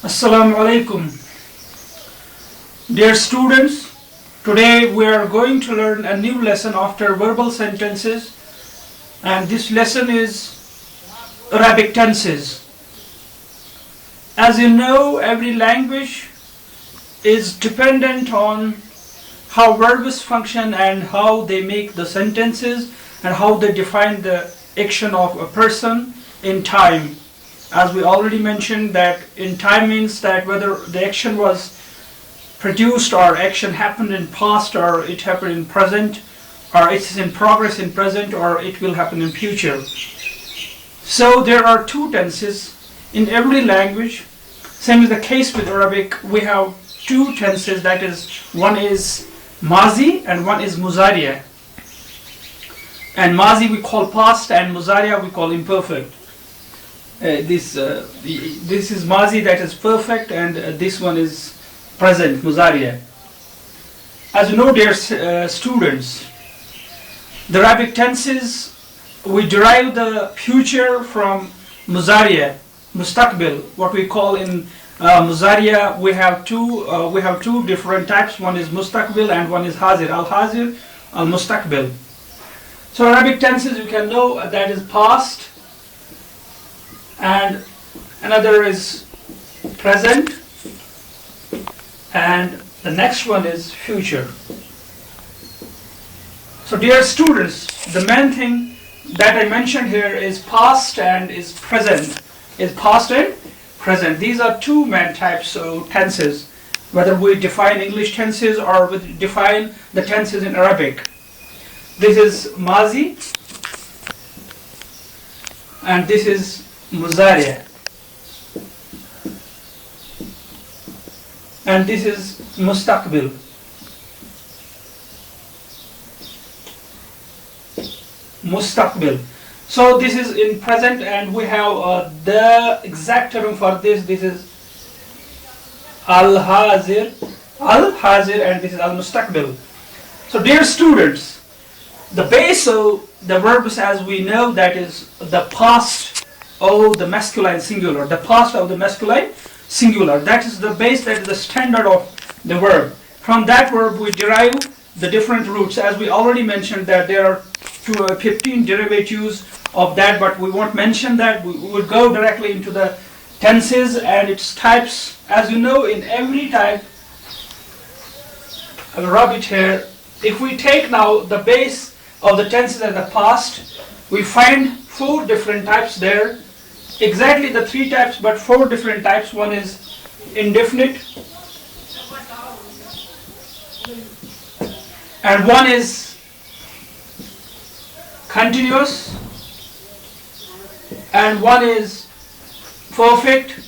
Assalamu alaikum. Dear students, today we are going to learn a new lesson after verbal sentences, and this lesson is Arabic tenses. As you know, every language is dependent on how verbs function and how they make the sentences and how they define the action of a person in time. As we already mentioned, that in time means that whether the action was produced or action happened in past or it happened in present or it is in progress in present or it will happen in future. So there are two tenses in every language. Same is the case with Arabic. We have two tenses, that is, one is mazi and one is muzariya. And mazi we call past and muzariya we call imperfect. This is mazi, that is perfect, and this one is present, muzariya. As you know, dear students, the Arabic tenses, we derive the future from muzariya, mustaqbil. What we call in muzariya, we have two different types. One is mustaqbil and one is hazir. Al-hazir, al-mustaqbil. So Arabic tenses, you can know that is past, and another is present, and the next one is future. So dear students, the main thing that I mentioned here is past and is present. Is past and present. These are two main types of tenses, whether we define English tenses or we define the tenses in Arabic. This is mazi and this is muzariya, and this is mustaqbil. Mustaqbil. So this is in present, and we have the exact term for this. This is al-hazir, and this is al-mustaqbil. So dear students, the base of the verbs, as we know, that is the past of the masculine singular. The past of the masculine singular. That is the base, that is the standard of the verb. From that verb we derive the different roots. As we already mentioned that there are 15 derivatives of that, but we won't mention that. We will go directly into the tenses and its types. As you know, in every type, I will rub it here. If we take now the base of the tenses and the past, we find 4 different types there. Exactly the 3 types, but 4 different types. One is indefinite, and one is continuous, and one is perfect,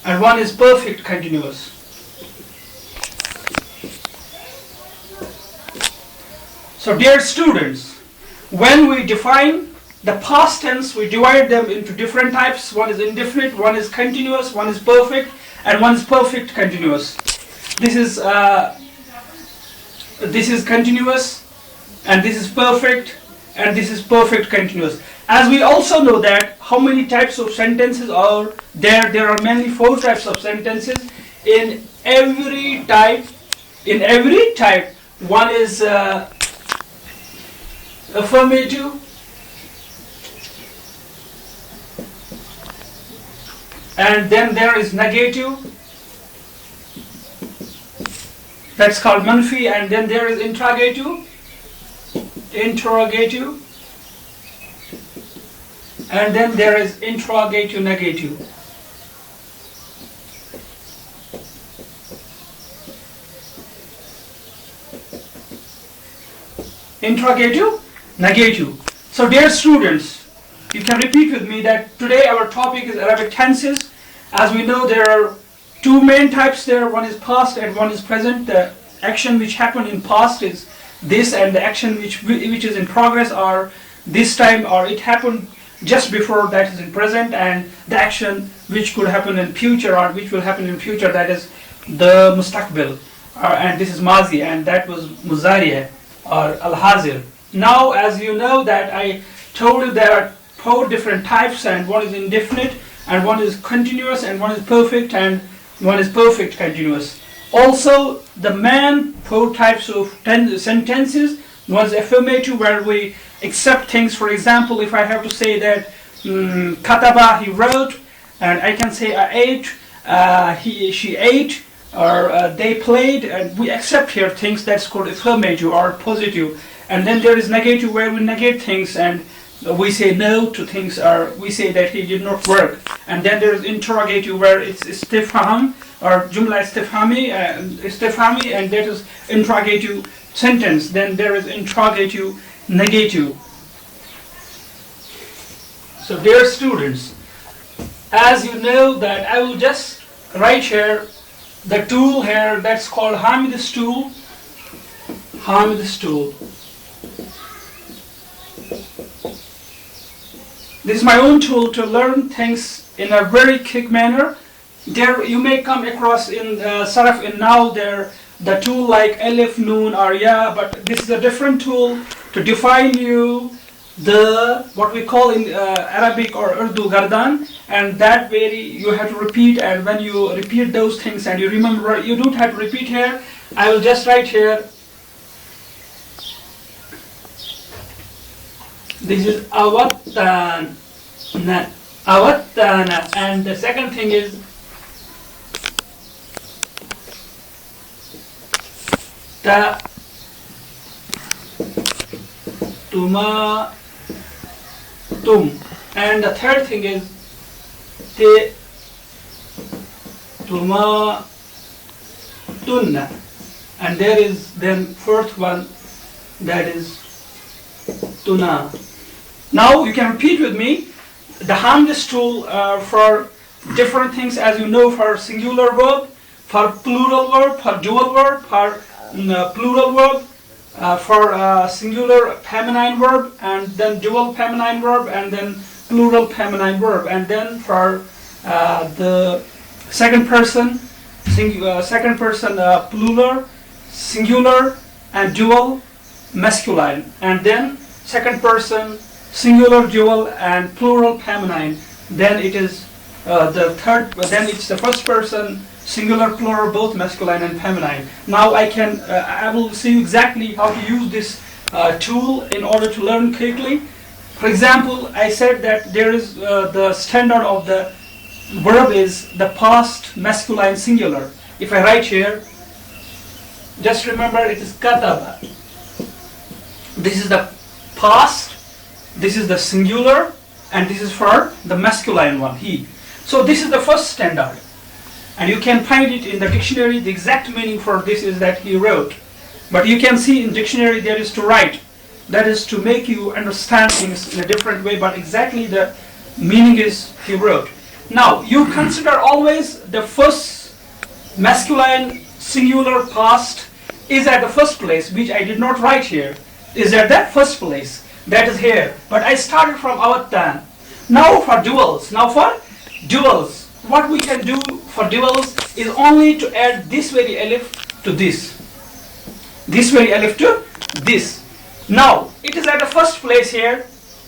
and one is perfect continuous. So dear students, when we define the past tense, we divide them into different types. One is indefinite, one is continuous, one is perfect, and one is perfect continuous. This is continuous, and this is perfect, and this is perfect continuous. As we also know that how many types of sentences are there? There are mainly 4 types of sentences. In every type, one is affirmative, and then there is negative, that's called manfi, and then there is interrogative, and then there is interrogative negative. Interrogative negative. So dear students, you can repeat with me that today our topic is Arabic tenses. As we know, there are 2 main types there. One is past and one is present. The action which happened in past is this, and the action which is in progress are this time, or it happened just before, that is in present, and the action which could happen in future or which will happen in future, that is the mustaqbil, and this is mazi, and that was muzariya or al-hazir. Now, as you know that I told you there are 4 different types, and one is indefinite, and one is continuous, and one is perfect, and one is perfect continuous. Also, the man, 4 types of sentences. One is affirmative, where we accept things. For example, if I have to say that kataba, he wrote, and I can say I ate, she ate, or they played, and we accept here things. That's called affirmative or positive. And then there is negative, where we negate things and we say no to things, or we say that he did not work. And then there is interrogative, where it's istifham or jumla istifhami, and that is interrogative sentence. Then there is interrogative negative. So dear students, as you know that I will just write here the tool here, that's called Haamid's tool. Haamid's tool. This is my own tool to learn things in a very quick manner. There you may come across in Saraf in now there the tool like Alif, Noon or Ya, but this is a different tool to define you the what we call in Arabic or Urdu Gardan, and that way you have to repeat, and when you repeat those things and you remember, you don't have to repeat here. I will just write here. This is awattana, and the second thing is ta tuma tum, and the third thing is te tuma tunna, and there is then fourth one, that is tuna. Now you can repeat with me the Haamid's tool for different things, as you know, for singular verb, for plural verb, for dual verb, for plural verb, for singular feminine verb, and then dual feminine verb, and then plural feminine verb, and then for the second person plural, singular, and dual masculine, and then second person singular, dual, and plural feminine. Then it is the third. Then it's the first person singular, plural, both masculine and feminine. Now I will see exactly how to use this tool in order to learn quickly. For example, I said that there is the standard of the verb is the past masculine singular. If I write here, just remember it is kataba. This is the past, this is the singular, and this is for the masculine one, he. So this is the first standard. And you can find it in the dictionary. The exact meaning for this is that he wrote. But you can see in dictionary there is to write. That is to make you understand things in a different way, but exactly the meaning is he wrote. Now, you consider always the first masculine singular past is at the first place, which I did not write here. Is at that first place. That is here. But I started from awattan. Now for duals. What we can do for duals is only to add this very alif to this. This very alif to this. Now, it is at the first place here,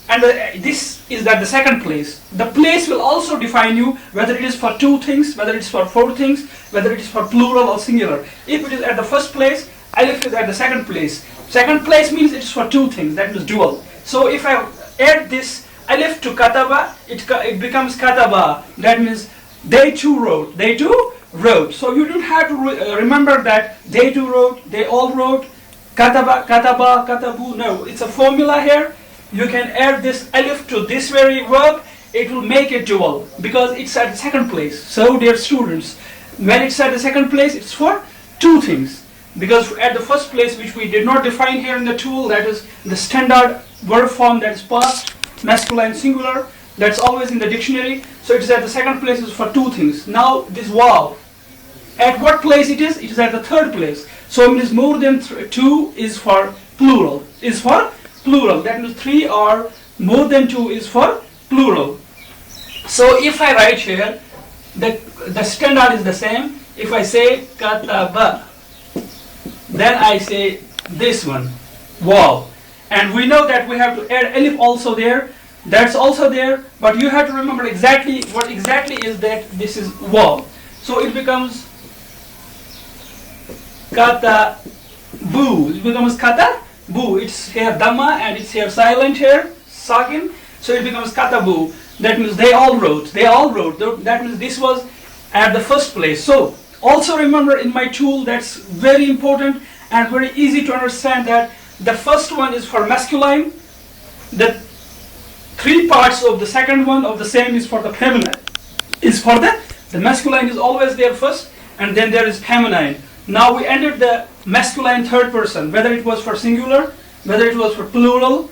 and this is at the second place. The place will also define you whether it is for two things, whether it is for four things, whether it is for plural or singular. If it is at the first place, alif is at the second place. Second place means it is for two things, that is dual. So if I add this alif to kataba, it becomes kataba. That means they too wrote. They too wrote. So you don't have to remember that they too wrote, they all wrote, kataba, kataba, katabu. No, it's a formula here. You can add this alif to this very verb, it will make it dual because it's at the second place. So dear students, when it's at the second place, it's for two things. Because at the first place, which we did not define here in the tool, that is the standard verb form, that is past, masculine, singular, that's always in the dictionary. So it is at the second place is for two things. Now this wow, at what place it is? It is at the third place. So it is more than two is for plural. That means three or more than two is for plural. So if I write here, the standard is the same. If I say kataba, then I say this one, wow. And we know that we have to add alif also there. That's also there, but you have to remember exactly what exactly is that this is waw. So it becomes kata bu. It becomes kata bu. It's here dhamma and it's here silent here, sakin. So it becomes kata bu. That means they all wrote. They all wrote. That means this was at the first place. So also remember in my tool, that's very important and very easy to understand, that the first one is for masculine. The three parts of the second one of the same is for the feminine. Is for the masculine is always there first, and then there is feminine. Now we entered the masculine third person, whether it was for singular, whether it was for plural,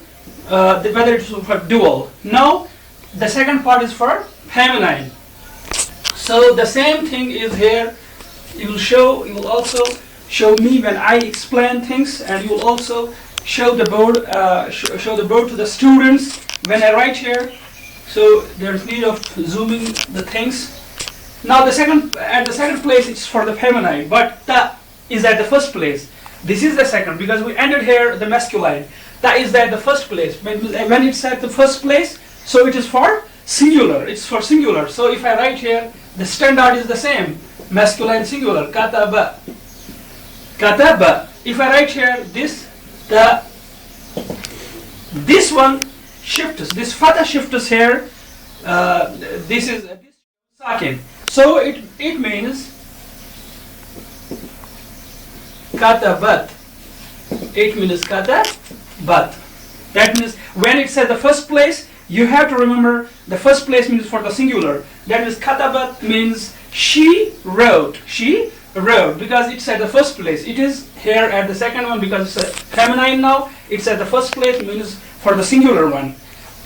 whether it was for dual. Now the second part is for feminine. So the same thing is here. You will also show me when I explain things, and you will also show the board, show the board to the students when I write here. So there's need of zooming the things. Now at the second place it's for the feminine, but ta is at the first place. This is the second, because we ended here the masculine. Ta is at the first place. When it's at the first place, so it is for singular. It's for singular. So if I write here, the standard is the same. Masculine singular. Kataba. Kataba. If I write here this, this one shifts. This fatha shifts here. This is sakin. So it means katabat. It means katabat. That means when it's at the first place, you have to remember the first place means for the singular. That means katabat means she wrote. She wrote, because it's at the first place. It is here at the second one because it's a feminine now. It's at the first place means for the singular one.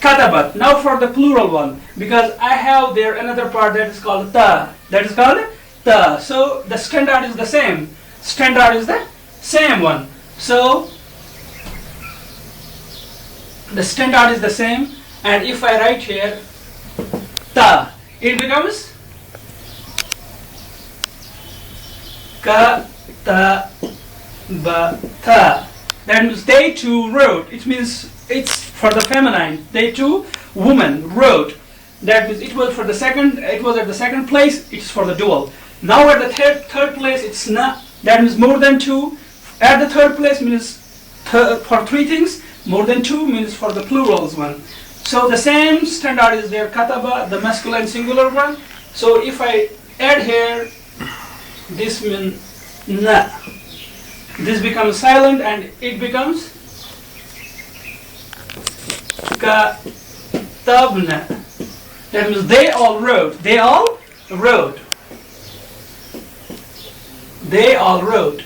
Katabat. Now for the plural one, because I have there another part that is called ta. That is called ta. So the standard is the same. Standard is the same one. So the standard is the same. And if I write here ta, it becomes ka ta ba ta. That means they too wrote. It means it's for the feminine. They too, woman wrote. That means it was for the second. It was at the second place. It's for the dual. Now at the third place, it's na. That means more than two. At the third place means for three things. More than two means for the plurals one. So the same standard is there. Kataba, the masculine singular one. So if I add here, this means na. This becomes silent and it becomes katabna. That means they all wrote. They all wrote. They all wrote.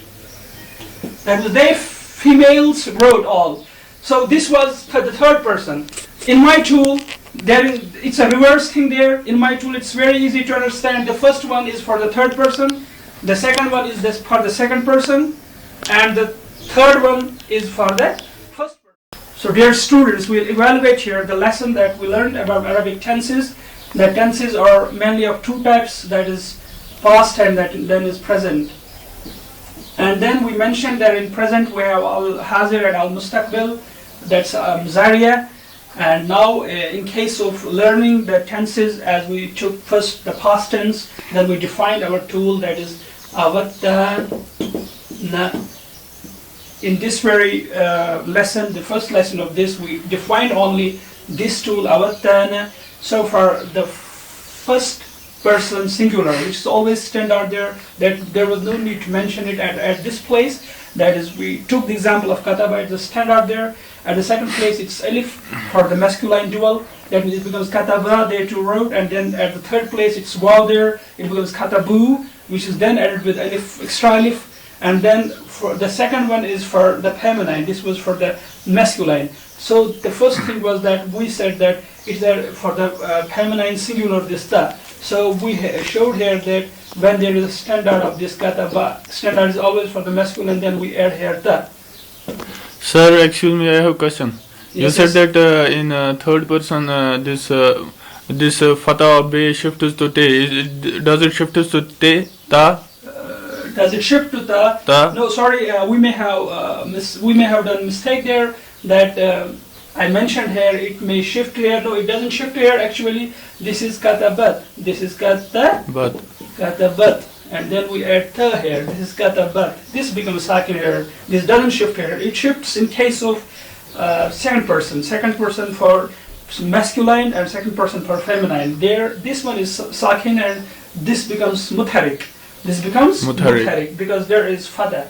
That means they females wrote all. So this was the third person. In my tool, it's a reverse thing there. In my tool, it's very easy to understand. The first one is for the third person. The second one is for the second person. And the third one is for the first person. So dear students, we'll evaluate here the lesson that we learned about Arabic tenses. The tenses are mainly of two types, that is past and then is present. And then we mentioned that in present we have al-hazir and al-mustaqbil, that's Zaria. And now in case of learning the tenses, as we took first the past tense, then we defined our tool, that is avattana. In this very lesson, the first lesson of this, we defined only this tool, avattana. So for the first person singular, which is always standard there, that there was no need to mention it at this place. That is, we took the example of kataba, it's the standard there. At the second place, it's alif for the masculine dual. That means it becomes kataba, they too wrote. And then at the third place, it's waw there. It becomes katabu, which is then added with alif, extra alif. And then for the second one is for the feminine. This was for the masculine. So the first thing was that we said that it's there for the feminine singular this ta. So we showed here that when there is a standard of this kataba, standard is always for the masculine, then we add here ta. Sir, excuse me, I have a question. Yes, you said that in third person this fatha be shifts to te. Does it shift to te? Ta? Does it shift to ta? No, sorry. We may have done mistake there. That I mentioned here it may shift here. No, it doesn't shift here. Actually, this is katabat. This is katabat. And then we add ta here. This is katabat. This becomes sakin here. This doesn't shift here. It shifts in case of second person. Second person for masculine and second person for feminine. There, this one is sakin and this becomes mutharik. This becomes mutharik because there is fatha.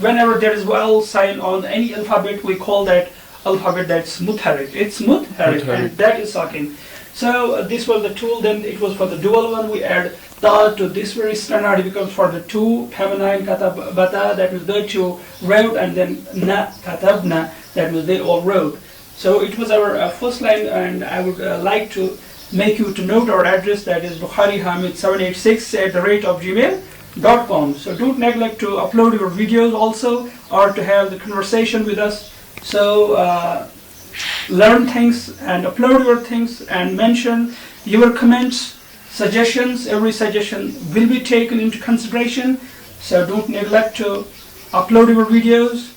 Whenever there is vowel sign on any alphabet, we call that alphabet that's mutharik. It's mutharik and that is sakin. So this was the tool. Then it was for the dual one. We add ta to this very standard. It becomes for the two feminine katabata, that means the two wrote, and then na katabna, that means they all wrote. So it was our first line, and I would like to make you to note our address, that is bukharihamid786@gmail.com. So don't neglect to upload your videos also, or to have the conversation with us. So learn things and upload your things and mention your comments, suggestions. Every suggestion will be taken into consideration. So don't neglect to upload your videos.